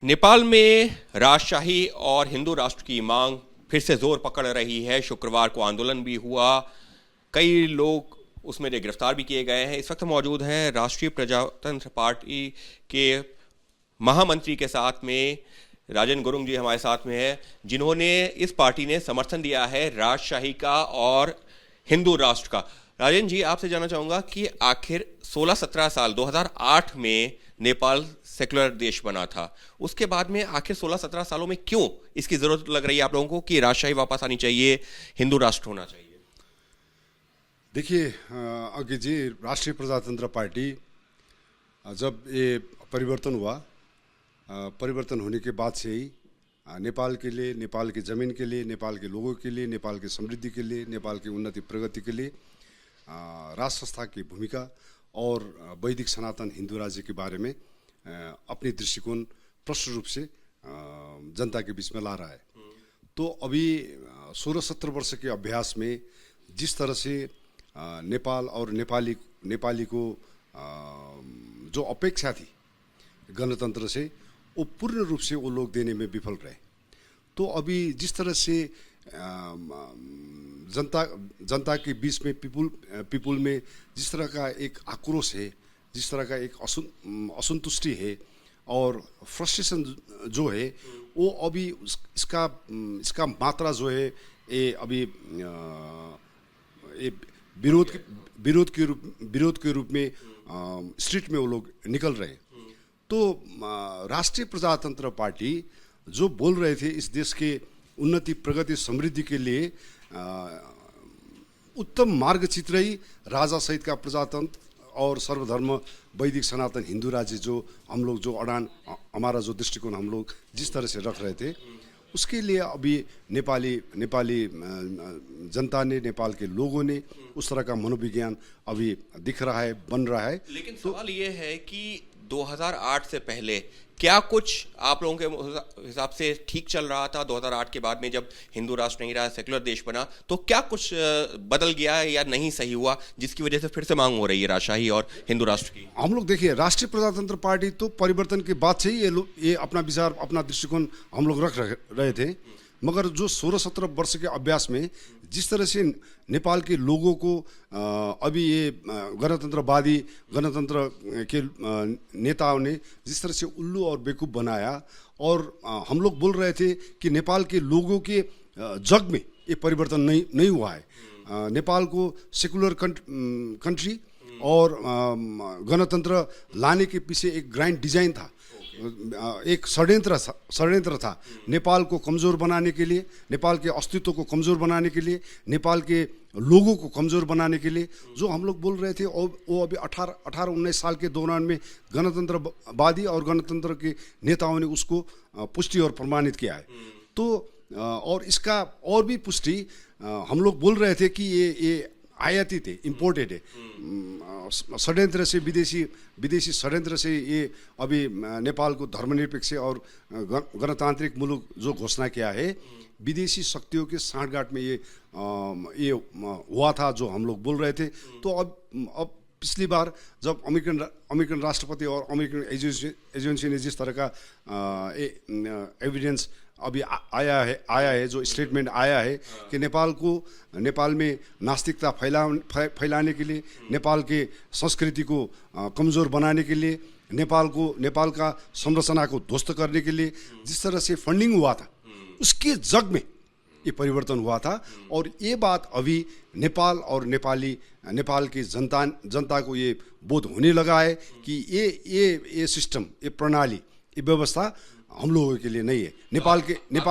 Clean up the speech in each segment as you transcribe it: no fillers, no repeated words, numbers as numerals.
नेपाल में राजशाही और हिंदू राष्ट्र की मांग फिर से जोर पकड़ रही है। शुक्रवार को आंदोलन भी हुआ, कई लोग उसमें गिरफ्तार भी किए गए हैं। इस वक्त मौजूद हैं राष्ट्रीय प्रजातंत्र पार्टी के महामंत्री के साथ में राजन गुरुंग जी हमारे साथ में है, जिन्होंने इस पार्टी ने समर्थन दिया है राजशाही का और हिंदू राष्ट्र का। राजन जी, आपसे जानना चाहूंगा कि आखिर 16-17 साल 2008 में नेपाल सेकुलर देश बना था, उसके बाद में आखिर 16-17 सालों में क्यों इसकी जरूरत लग रही है आप लोगों को कि राजशाही वापस आनी चाहिए, हिंदू राष्ट्र होना चाहिए? देखिए अज्ञ जी, राष्ट्रीय प्रजातंत्र पार्टी जब ये परिवर्तन हुआ, परिवर्तन होने के बाद से ही नेपाल के लिए, नेपाल की ज़मीन के लिए, नेपाल के लोगों के लिए, नेपाल की समृद्धि के लिए, नेपाल की उन्नति प्रगति के लिए राष्ट्र संस्था की भूमिका और वैदिक सनातन हिंदू राज्य के बारे में अपनी दृष्टिकोण स्पष्ट रूप से जनता के बीच में ला रहा है। तो अभी 16-17 वर्ष के अभ्यास में जिस तरह से नेपाल और नेपाली को जो अपेक्षा थी गणतंत्र से, वो पूर्ण रूप से वो लोग देने में विफल रहे। तो अभी जिस तरह से जनता के बीच में पीपुल में जिस तरह का एक आक्रोश है, जिस तरह का एक असंतुष्टि है और फ्रस्ट्रेशन जो है, वो अभी इसका मात्रा जो है ये अभी विरोध के रूप में स्ट्रीट में वो लोग निकल रहे हैं। तो राष्ट्रीय प्रजातंत्र पार्टी जो बोल रहे थे इस देश के उन्नति प्रगति समृद्धि के लिए उत्तम मार्गचित्र ही राजा सहित का प्रजातंत्र और सर्वधर्म वैदिक सनातन हिंदू राज्य, जो हम लोग जो हमारा जो दृष्टिकोण हम लोग जिस तरह से रख रहे थे, उसके लिए अभी नेपाली जनता ने, नेपाल के लोगों ने उस तरह का मनोविज्ञान अभी दिख रहा है, बन रहा है। लेकिन सवाल ये है कि 2008 से पहले क्या कुछ आप लोगों के हिसाब से ठीक चल रहा था? 2008 के बाद में जब हिंदू राष्ट्र नहीं रहा, सेकुलर देश बना, तो क्या कुछ बदल गया या नहीं सही हुआ जिसकी वजह से फिर से मांग हो रही है राजशाही और हिंदू राष्ट्र की? हम लोग देखिए, राष्ट्रीय प्रजातंत्र पार्टी तो परिवर्तन के बाद से ही ये अपना विचार, अपना दृष्टिकोण हम लोग रख रहे थे। मगर जो 16-17 वर्ष के अभ्यास में जिस तरह से नेपाल के लोगों को अभी ये गणतंत्र के नेताओं ने जिस तरह से उल्लू और बेवकूफ़ बनाया, और हम लोग बोल रहे थे कि नेपाल के लोगों के जग में ये परिवर्तन नहीं हुआ है। नेपाल को सेकुलर कंट्री और गणतंत्र लाने के पीछे एक ग्रैंड डिजाइन था, एक षड्यंत्र था नेपाल को कमज़ोर बनाने के लिए, नेपाल के अस्तित्व को कमज़ोर बनाने के लिए, नेपाल के लोगों को कमज़ोर बनाने के लिए। जो हम लोग बोल रहे थे वो अभी 18-19 साल के दौरान में गणतंत्रवादी और गणतंत्र के नेताओं ने उसको पुष्टि और प्रमाणित किया है। तो और इसका और भी पुष्टि हम लोग बोल रहे थे कि ये आयाती थे, इम्पोर्टेड है, षड्यंत्र से, विदेशी षड्यंत्र से ये अभी नेपाल को धर्मनिरपेक्ष और गणतांत्रिक मुल्क जो घोषणा किया है, विदेशी शक्तियों के सांठगांठ में ये हुआ था जो हम लोग बोल रहे थे। तो अब पिछली बार जब अमेरिकन राष्ट्रपति और अमेरिकन एजेंसी ने जिस तरह का एविडेंस अभी आया है, जो स्टेटमेंट आया है कि नेपाल में नास्तिकता फैलाने के लिए, नेपाल के संस्कृति को कमज़ोर बनाने के लिए, नेपाल का संरचना को ध्वस्त करने के लिए जिस तरह से फंडिंग हुआ था, उसके जग में ये परिवर्तन हुआ था। और ये बात अभी नेपाल और नेपाल की जनता को ये बोध होने लगा है कि ये सिस्टम, ये प्रणाली, ये व्यवस्था हम लोगों के लिए नहीं है, नेपाल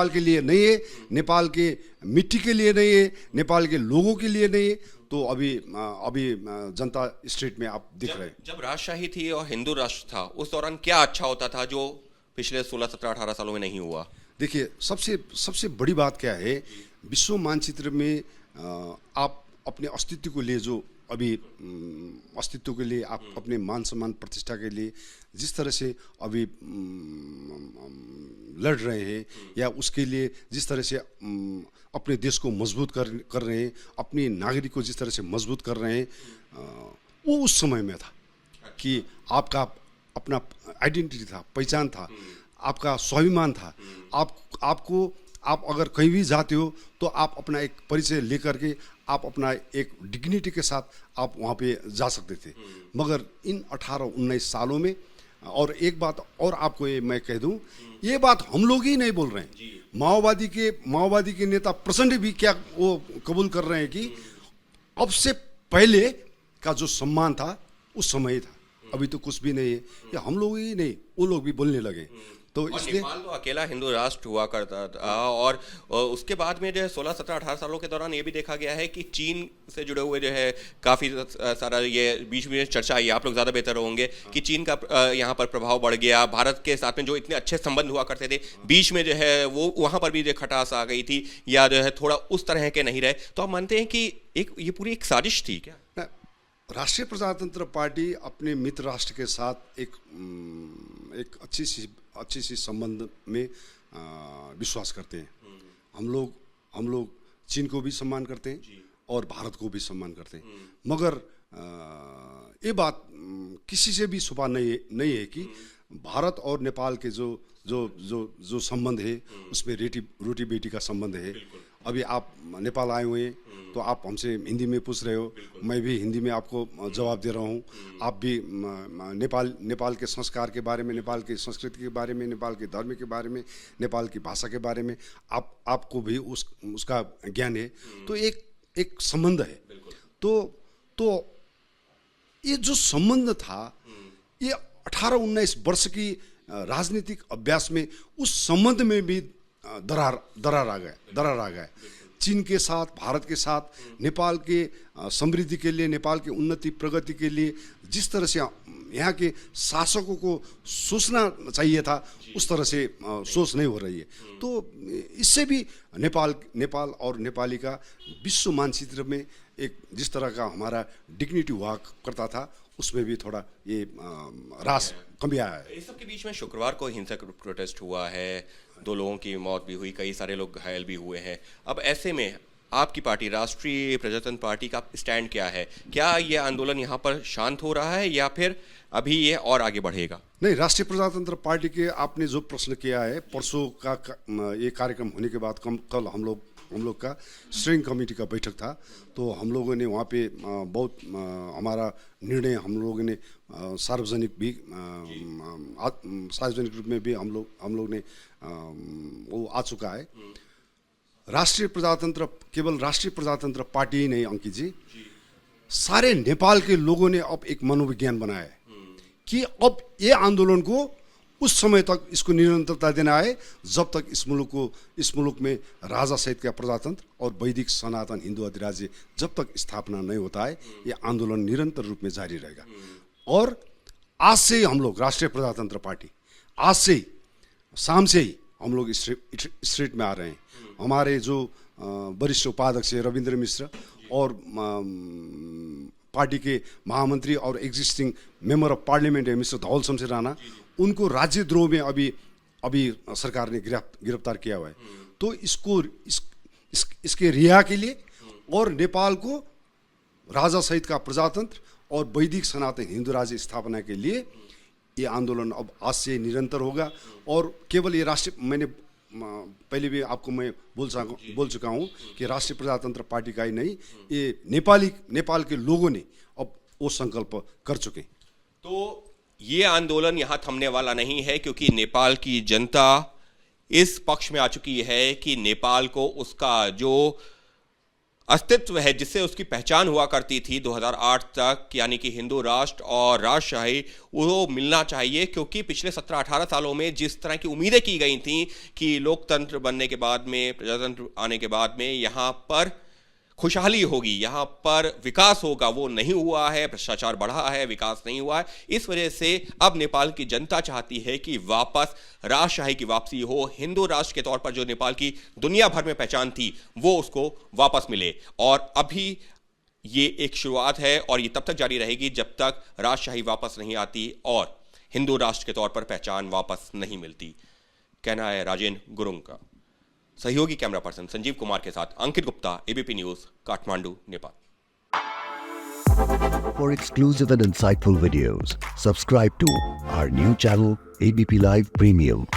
के लिए नहीं है, नेपाल के मिट्टी के लिए नहीं है, नेपाल के लोगों के लिए नहीं है। तो अभी जनता स्ट्रीट में आप दिख रहे हैं। जब राजशाही थी और हिंदू राष्ट्र था, उस दौरान क्या अच्छा होता था जो पिछले 16-17-18 सालों में नहीं हुआ? देखिए, सबसे बड़ी बात क्या है, विश्व मानचित्र में आप अपने अस्तित्व को लिए, जो अभी अस्तित्व के लिए, आप अपने मान सम्मान प्रतिष्ठा के लिए जिस तरह से अभी लड़ रहे हैं, या उसके लिए जिस तरह से अपने देश को मजबूत कर रहे हैं, अपने नागरिक को जिस तरह से मजबूत कर रहे हैं, वो उस समय में था कि आपका अपना आइडेंटिटी था, पहचान था। आपका स्वाभिमान था। आप अगर कहीं भी जाते हो तो आप अपना एक परिचय लेकर के आप अपना एक डिग्निटी के साथ आप वहाँ पे जा सकते थे। मगर इन 18-19 सालों में, और एक बात और आपको ये मैं कह दूं, ये बात हम लोग ही नहीं बोल रहे हैं, माओवादी के नेता प्रचंड भी क्या वो कबूल कर रहे हैं कि अब से पहले का जो सम्मान था उस समय था, अभी तो कुछ भी नहीं है। ये हम लोग ही नहीं, वो लोग भी बोलने लगे। तो और इसलिए नेपाल तो अकेला हिंदू राष्ट्र हुआ करता था, और उसके बाद में जो है 16, 17, 18 सालों के दौरान ये भी देखा गया है कि चीन से जुड़े हुए जो है काफ़ी सारा ये बीच में चर्चा आई, आप लोग ज़्यादा बेहतर होंगे कि चीन का यहाँ पर प्रभाव बढ़ गया। भारत के साथ में जो इतने अच्छे संबंध हुआ करते थे, बीच में जो है वो वहाँ पर भी जो खटास आ गई थी, या जो है थोड़ा उस तरह के नहीं रहे। तो आप मानते हैं कि ये पूरी एक साजिश थी क्या? राष्ट्रीय प्रजातंत्र पार्टी अपने मित्र राष्ट्र के साथ एक अच्छी सी संबंध में विश्वास करते हैं। हम लोग चीन को भी सम्मान करते हैं और भारत को भी सम्मान करते हैं। मगर ये बात किसी से भी छुपा नहीं है कि भारत और नेपाल के जो संबंध है उसमें रोटी बेटी का संबंध है। अभी आप नेपाल आए हुए हैं तो आप हमसे हिंदी में पूछ रहे हो, मैं भी हिंदी में आपको जवाब दे रहा हूँ। आप भी नेपाल के संस्कार के बारे में, नेपाल की संस्कृति के बारे में, नेपाल के धर्म के बारे में, नेपाल की भाषा के बारे में आपको भी उसका ज्ञान है। तो एक संबंध है। तो ये जो संबंध था, ये 18-19 वर्ष की राजनीतिक अभ्यास में उस संबंध में भी दरार आ गया। चीन के साथ, भारत के साथ, नेपाल के समृद्धि के लिए, नेपाल की उन्नति प्रगति के लिए जिस तरह से यहाँ के शासकों को सोचना चाहिए था, उस तरह से सोच नहीं हो रही है। तो इससे भी नेपाल और नेपाली का विश्व मानचित्र में एक जिस तरह का हमारा डिग्निटी हुआ करता था, उसमें भी थोड़ा ये रास कमी आया है। इस सब के बीच में शुक्रवार को हिंसक प्रोटेस्ट हुआ है, 2 लोगों की मौत भी हुई, कई सारे लोग घायल भी हुए हैं। अब ऐसे में आपकी पार्टी, राष्ट्रीय प्रजातंत्र पार्टी का स्टैंड क्या है? क्या ये आंदोलन यहाँ पर शांत हो रहा है या फिर अभी ये और आगे बढ़ेगा? नहीं, राष्ट्रीय प्रजातंत्र पार्टी के आपने जो प्रश्न किया है, परसों का ये कार्यक्रम होने के बाद कल हम लोग का स्टीयरिंग कमेटी का बैठक था। तो हम लोगों ने वहाँ पे बहुत हमारा निर्णय हम लोगों ने सार्वजनिक रूप में भी हम लोग ने वो आ चुका है। केवल राष्ट्रीय प्रजातंत्र पार्टी ही नहीं अंकित जी, सारे नेपाल के लोगों ने अब एक मनोविज्ञान बनाया है कि अब ये आंदोलन को उस समय तक इसको निरंतरता देना है जब तक इस मुल्क में राजा सहित का प्रजातंत्र और वैदिक सनातन हिंदू अधिराज्य जब तक स्थापना नहीं होता है, ये आंदोलन निरंतर रूप में जारी रहेगा। और आज से ही हम लोग राष्ट्रीय प्रजातंत्र पार्टी, आज से ही शाम से ही हम लोग स्ट्रीट में आ रहे हैं। हमारे जो वरिष्ठ उपाध्यक्ष रविंद्र मिश्र और पार्टी के महामंत्री और एग्जिस्टिंग मेंबर ऑफ पार्लियामेंट है मिस्टर धौल शमशेर राणा, उनको राज्यद्रोह में अभी सरकार ने गिरफ्तार किया हुआ है। तो इसके रिहा के लिए और नेपाल को राजा सहित का प्रजातंत्र और वैदिक सनातन हिंदू राज्य स्थापना के लिए ये आंदोलन अब आज से निरंतर होगा। और केवल ये मैंने पहले भी आपको मैं बोल चुका हूँ कि राष्ट्रीय प्रजातंत्र पार्टी का ही नहीं, ये नेपाल के लोगों ने अब वो संकल्प कर चुके। तो ये आंदोलन यहाँ थमने वाला नहीं है, क्योंकि नेपाल की जनता इस पक्ष में आ चुकी है कि नेपाल को उसका जो अस्तित्व है, जिससे उसकी पहचान हुआ करती थी 2008 तक, यानी कि हिंदू राष्ट्र और राजशाही, वो मिलना चाहिए। क्योंकि पिछले 17-18 सालों में जिस तरह की उम्मीदें की गई थी कि लोकतंत्र बनने के बाद में, प्रजातंत्र आने के बाद में यहाँ पर खुशहाली होगी, यहाँ पर विकास होगा, वो नहीं हुआ है। भ्रष्टाचार बढ़ा है, विकास नहीं हुआ है। इस वजह से अब नेपाल की जनता चाहती है कि वापस राजशाही की वापसी हो, हिंदू राष्ट्र के तौर पर जो नेपाल की दुनिया भर में पहचान थी वो उसको वापस मिले। और अभी ये एक शुरुआत है और ये तब तक जारी रहेगी जब तक राजशाही वापस नहीं आती और हिंदू राष्ट्र के तौर पर पहचान वापस नहीं मिलती। कहना है राजेंद्र गुरुंग का। सहयोगी कैमरा पर्सन संजीव कुमार के साथ Ankit Gupta, ABP News, Kathmandu, Nepal. For exclusive and insightful videos, subscribe to our new channel ABP Live Premium.